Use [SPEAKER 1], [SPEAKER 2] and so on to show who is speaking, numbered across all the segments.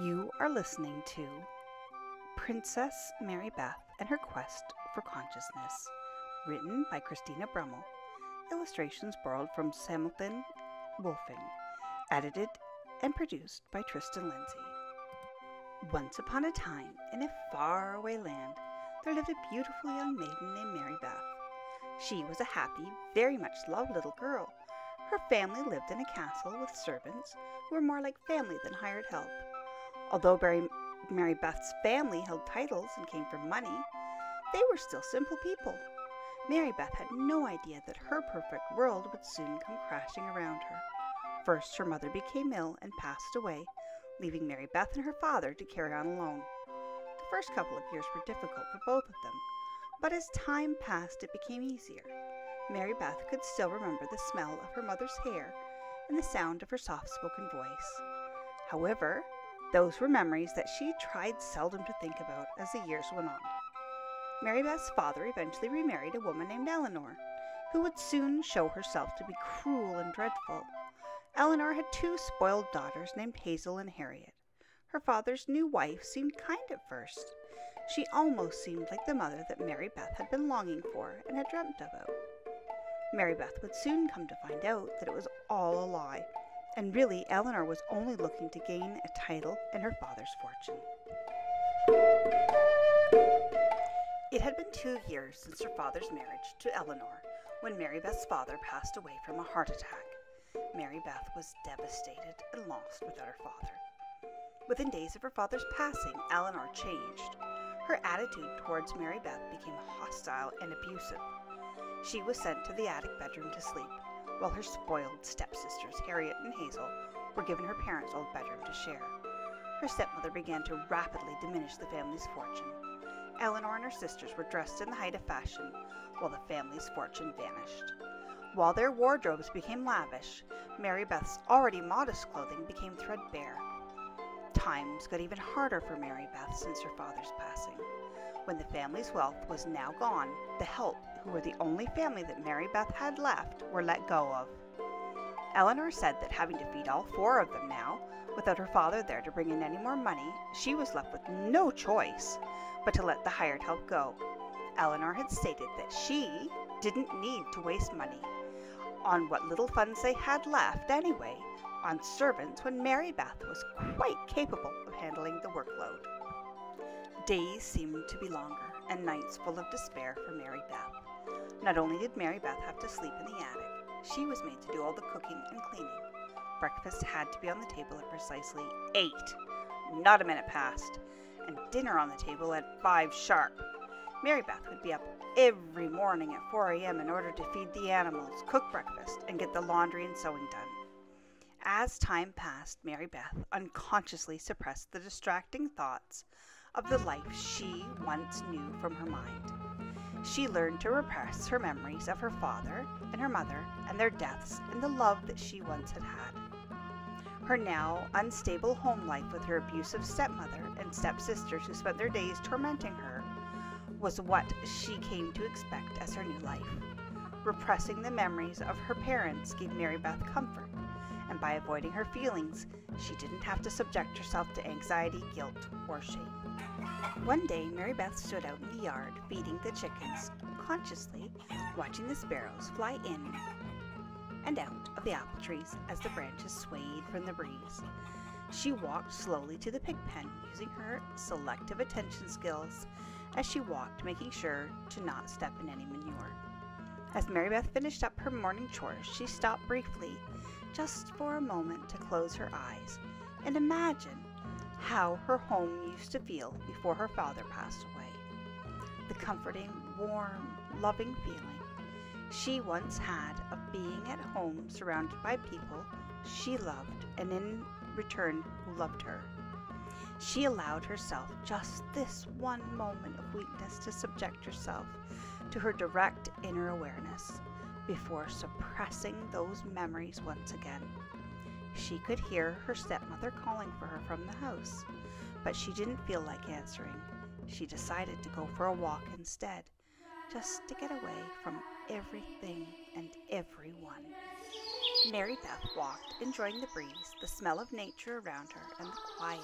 [SPEAKER 1] You are listening to Princess Mary Beth and Her Quest for Consciousness, written by Christina Brummel, illustrations borrowed from Hamilton Wolfing, edited and produced by Tristan Lindsay. Once upon a time, in a faraway land, there lived a beautiful young maiden named Mary Beth. She was a happy, very much loved little girl. Her family lived in a castle with servants who were more like family than hired help. Although Mary Beth's family held titles and came from money, they were still simple people. Mary Beth had no idea that her perfect world would soon come crashing around her. First, her mother became ill and passed away, leaving Mary Beth and her father to carry on alone. The first couple of years were difficult for both of them, but as time passed, it became easier. Mary Beth could still remember the smell of her mother's hair and the sound of her soft-spoken voice. However, those were memories that she tried seldom to think about as the years went on. Mary Beth's father eventually remarried a woman named Eleanor, who would soon show herself to be cruel and dreadful. Eleanor had two spoiled daughters named Hazel and Harriet. Her father's new wife seemed kind at first. She almost seemed like the mother that Mary Beth had been longing for and had dreamt about. Mary Beth would soon come to find out that it was all a lie, and really Eleanor was only looking to gain a title and her father's fortune. It had been 2 years since her father's marriage to Eleanor when Mary Beth's father passed away from a heart attack. Mary Beth was devastated and lost without her father. Within days of her father's passing, Eleanor changed. Her attitude towards Mary Beth became hostile and abusive. She was sent to the attic bedroom to sleep, while her spoiled stepsisters, Harriet and Hazel, were given her parents' old bedroom to share. Her stepmother began to rapidly diminish the family's fortune. Eleanor and her sisters were dressed in the height of fashion, while the family's fortune vanished. While their wardrobes became lavish, Mary Beth's already modest clothing became threadbare. Times got even harder for Mary Beth since her father's passing. When the family's wealth was now gone, the help, who were the only family that Mary Beth had left, were let go of. Eleanor said that having to feed all 4 of them now, without her father there to bring in any more money, she was left with no choice but to let the hired help go. Eleanor had stated that she didn't need to waste money on what little funds they had left anyway on servants when Mary Beth was quite capable of handling the workload. Days seemed to be longer and nights full of despair for Mary Beth. Not only did Mary Beth have to sleep in the attic, she was made to do all the cooking and cleaning. Breakfast had to be on the table at precisely 8, not a minute past, and dinner on the table at 5 sharp. Mary Beth would be up every morning at 4 a.m. in order to feed the animals, cook breakfast, and get the laundry and sewing done. As time passed, Mary Beth unconsciously suppressed the distracting thoughts of the life she once knew from her mind. She learned to repress her memories of her father and her mother and their deaths and the love that she once had had. Her now unstable home life with her abusive stepmother and stepsisters who spent their days tormenting her was what she came to expect as her new life. Repressing the memories of her parents gave Mary Beth comfort, and by avoiding her feelings, she didn't have to subject herself to anxiety, guilt, or shame. One day, Mary Beth stood out in the yard feeding the chickens, consciously watching the sparrows fly in and out of the apple trees as the branches swayed from the breeze. She walked slowly to the pig pen, using her selective attention skills as she walked, making sure to not step in any manure. As Mary Beth finished up her morning chores, she stopped briefly, just for a moment, to close her eyes and imagine how her home used to feel before her father passed away. The comforting, warm, loving feeling she once had of being at home surrounded by people she loved and in return who loved her. She allowed herself just this one moment of weakness to subject herself to her direct inner awareness before suppressing those memories once again. She could hear her stepmother calling for her from the house, but she didn't feel like answering. She decided to go for a walk instead, just to get away from everything and everyone. Mary Beth walked, enjoying the breeze, the smell of nature around her, and the quiet.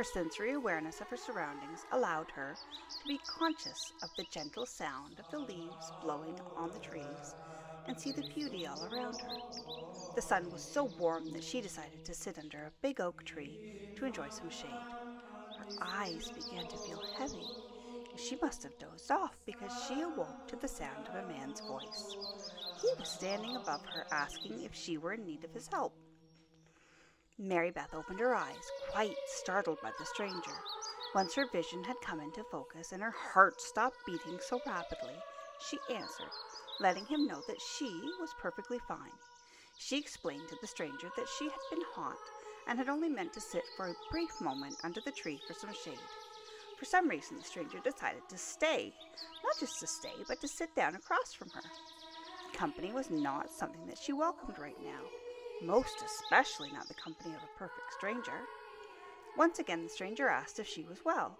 [SPEAKER 1] Her sensory awareness of her surroundings allowed her to be conscious of the gentle sound of the leaves blowing on the trees and see the beauty all around her. The sun was so warm that she decided to sit under a big oak tree to enjoy some shade. Her eyes began to feel heavy, and she must have dozed off because she awoke to the sound of a man's voice. He was standing above her, asking if she were in need of his help. Mary Beth opened her eyes, quite startled by the stranger. Once her vision had come into focus and her heart stopped beating so rapidly, she answered, letting him know that she was perfectly fine. She explained to the stranger that she had been hot and had only meant to sit for a brief moment under the tree for some shade. For some reason, the stranger decided to stay, not just to stay, but to sit down across from her. Company was not something that she welcomed right now, most especially not the company of a perfect stranger. Once again, the stranger asked if she was well.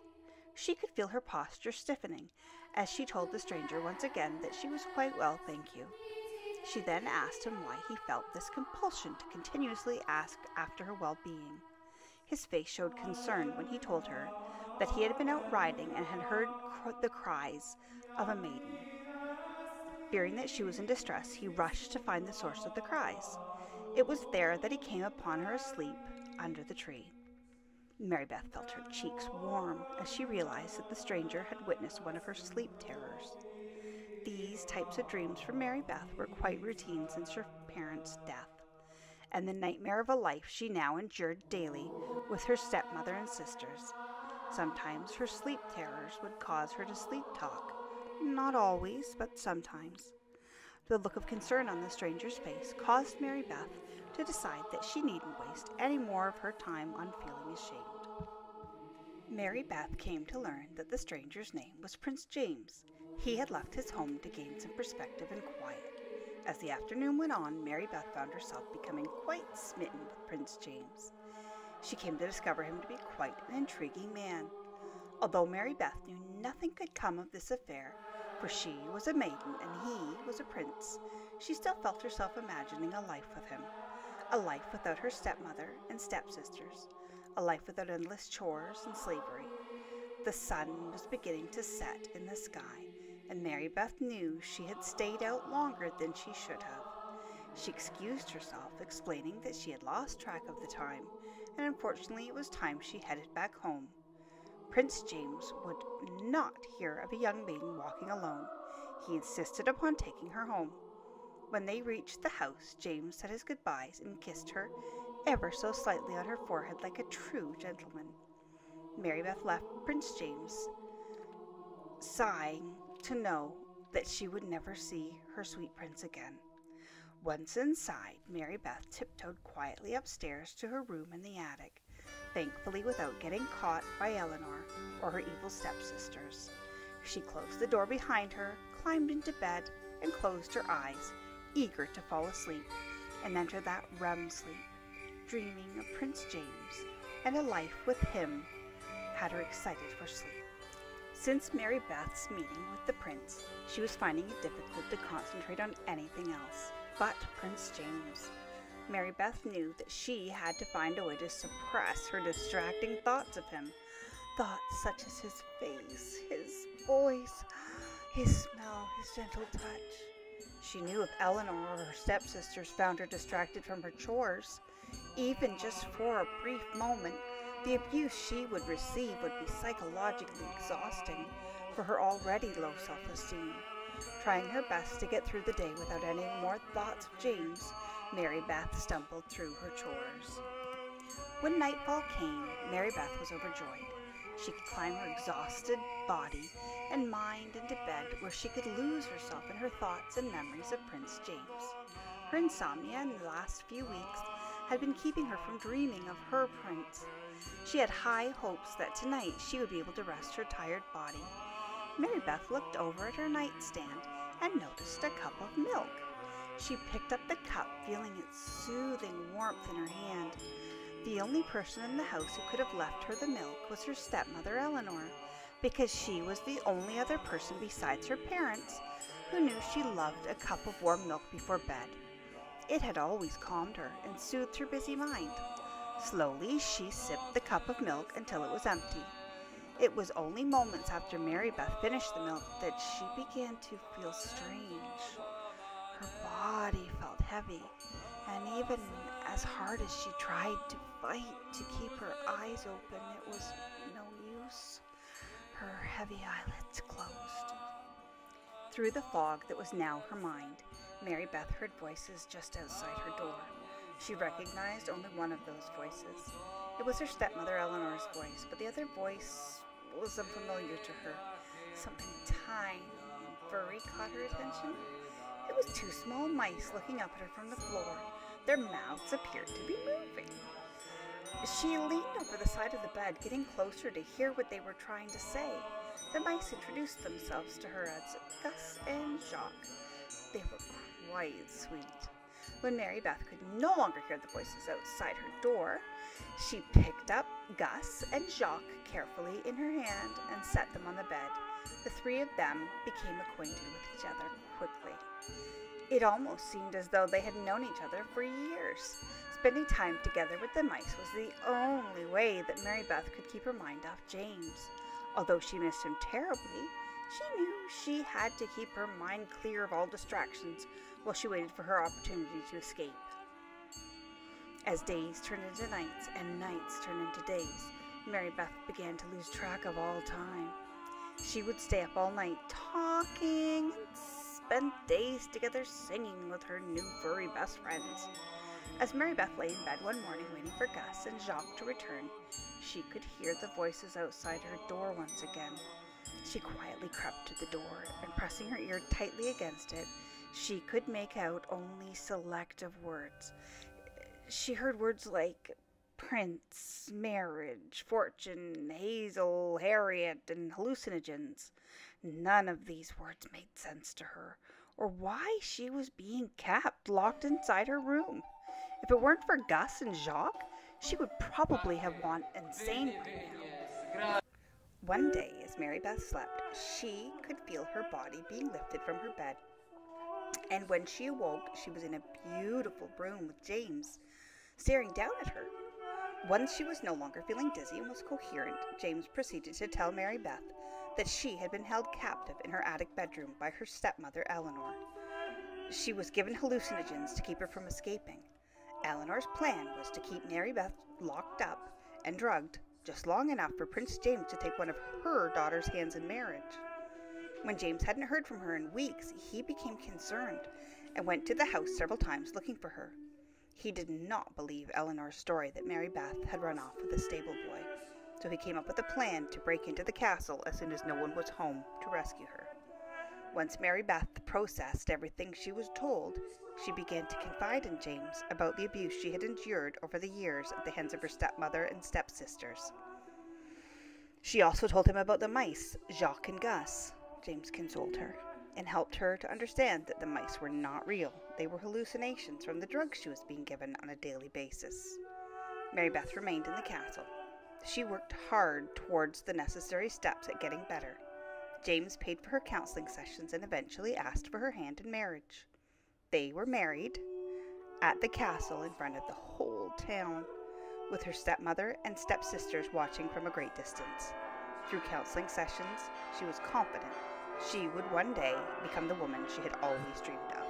[SPEAKER 1] She could feel her posture stiffening as she told the stranger once again that she was quite well, thank you. She then asked him why he felt this compulsion to continuously ask after her well-being. His face showed concern when he told her that he had been out riding and had heard the cries of a maiden. Fearing that she was in distress, he rushed to find the source of the cries. It was there that he came upon her asleep under the tree. Mary Beth felt her cheeks warm as she realized that the stranger had witnessed one of her sleep terrors. These types of dreams for Mary Beth were quite routine since her parents' death, and the nightmare of a life she now endured daily with her stepmother and sisters. Sometimes her sleep terrors would cause her to sleep talk. Not always, but sometimes. The look of concern on the stranger's face caused Mary Beth to decide that she needn't waste any more of her time on feeling ashamed. Mary Beth came to learn that the stranger's name was Prince James. He had left his home to gain some perspective and quiet. As the afternoon went on, Mary Beth found herself becoming quite smitten with Prince James. She came to discover him to be quite an intriguing man. Although Mary Beth knew nothing could come of this affair, for she was a maiden and he was a prince, she still felt herself imagining a life with him. A life without her stepmother and stepsisters. A life without endless chores and slavery. The sun was beginning to set in the sky, and Mary Beth knew she had stayed out longer than she should have. She excused herself, explaining that she had lost track of the time, and unfortunately it was time she headed back home. Prince James would not hear of a young maiden walking alone. He insisted upon taking her home. When they reached the house, James said his goodbyes and kissed her ever so slightly on her forehead like a true gentleman. Mary Beth left Prince James, sighing to know that she would never see her sweet prince again. Once inside, Mary Beth tiptoed quietly upstairs to her room in the attic, thankfully without getting caught by Eleanor or her evil stepsisters. She closed the door behind her, climbed into bed, and closed her eyes, eager to fall asleep and enter that REM sleep, dreaming of Prince James and a life with him had her excited for sleep. Since Mary Beth's meeting with the prince, she was finding it difficult to concentrate on anything else but Prince James. Mary Beth knew that she had to find a way to suppress her distracting thoughts of him. Thoughts such as his face, his voice, his smell, his gentle touch. She knew if Eleanor or her stepsisters found her distracted from her chores, even just for a brief moment, the abuse she would receive would be psychologically exhausting for her already low self-esteem. Trying her best to get through the day without any more thoughts of James, Mary Beth stumbled through her chores. When nightfall came, Mary Beth was overjoyed. She could climb her exhausted body and mind into bed where she could lose herself in her thoughts and memories of Prince James. Her insomnia in the last few weeks had been keeping her from dreaming of her prince. She had high hopes that tonight she would be able to rest her tired body. Mary Beth looked over at her nightstand and noticed a cup of milk. She picked up the cup, feeling its soothing warmth in her hand. The only person in the house who could have left her the milk was her stepmother Eleanor, because she was the only other person besides her parents who knew she loved a cup of warm milk before bed. It had always calmed her and soothed her busy mind. Slowly, she sipped the cup of milk until it was empty. It was only moments after Mary Beth finished the milk that she began to feel strange. Her body felt heavy, and even as hard as she tried to fight to keep her eyes open, it was no use. Her heavy eyelids closed. Through the fog that was now her mind, Mary Beth heard voices just outside her door. She recognized only one of those voices. It was her stepmother Eleanor's voice, but the other voice was unfamiliar to her. Something tiny and furry caught her attention. It was two small mice looking up at her from the floor. Their mouths appeared to be moving. She leaned over the side of the bed, getting closer to hear what they were trying to say. The mice introduced themselves to her as Gus and Jacques. They were quite sweet. When Mary Beth could no longer hear the voices outside her door, she picked up Gus and Jacques carefully in her hand and set them on the bed. The three of them became acquainted with each other quickly. It almost seemed as though they had known each other for years. Spending time together with the mice was the only way that Mary Beth could keep her mind off James. Although she missed him terribly, she knew she had to keep her mind clear of all distractions while she waited for her opportunity to escape. As days turned into nights and nights turned into days, Mary Beth began to lose track of all time. She would stay up all night talking and spend days together singing with her new furry best friends. As Mary Beth lay in bed one morning waiting for Gus and Jacques to return, she could hear the voices outside her door once again. She quietly crept to the door, and pressing her ear tightly against it, she could make out only selective words. She heard words like prince, marriage, fortune, Hazel, Harriet, and hallucinogens. None of these words made sense to her, or why she was being kept locked inside her room. If it weren't for Gus and Jacques, she would probably have gone insane by now. One day, as Mary Beth slept, she could feel her body being lifted from her bed. And when she awoke, she was in a beautiful room with James, staring down at her. Once she was no longer feeling dizzy and was coherent, James proceeded to tell Mary Beth that she had been held captive in her attic bedroom by her stepmother Eleanor. She was given hallucinogens to keep her from escaping. Eleanor's plan was to keep Mary Beth locked up and drugged just long enough for Prince James to take one of her daughter's hands in marriage. When James hadn't heard from her in weeks, he became concerned and went to the house several times looking for her. He did not believe Eleanor's story that Mary Beth had run off with a stable boy, so he came up with a plan to break into the castle as soon as no one was home to rescue her. Once Mary Beth processed everything she was told, she began to confide in James about the abuse she had endured over the years at the hands of her stepmother and stepsisters. She also told him about the mice, Jacques and Gus. James consoled her and helped her to understand that the mice were not real. They were hallucinations from the drugs she was being given on a daily basis. Mary Beth remained in the castle. She worked hard towards the necessary steps at getting better. James paid for her counseling sessions and eventually asked for her hand in marriage. They were married at the castle in front of the whole town, with her stepmother and stepsisters watching from a great distance. Through counseling sessions, she was confident she would one day become the woman she had always dreamed of.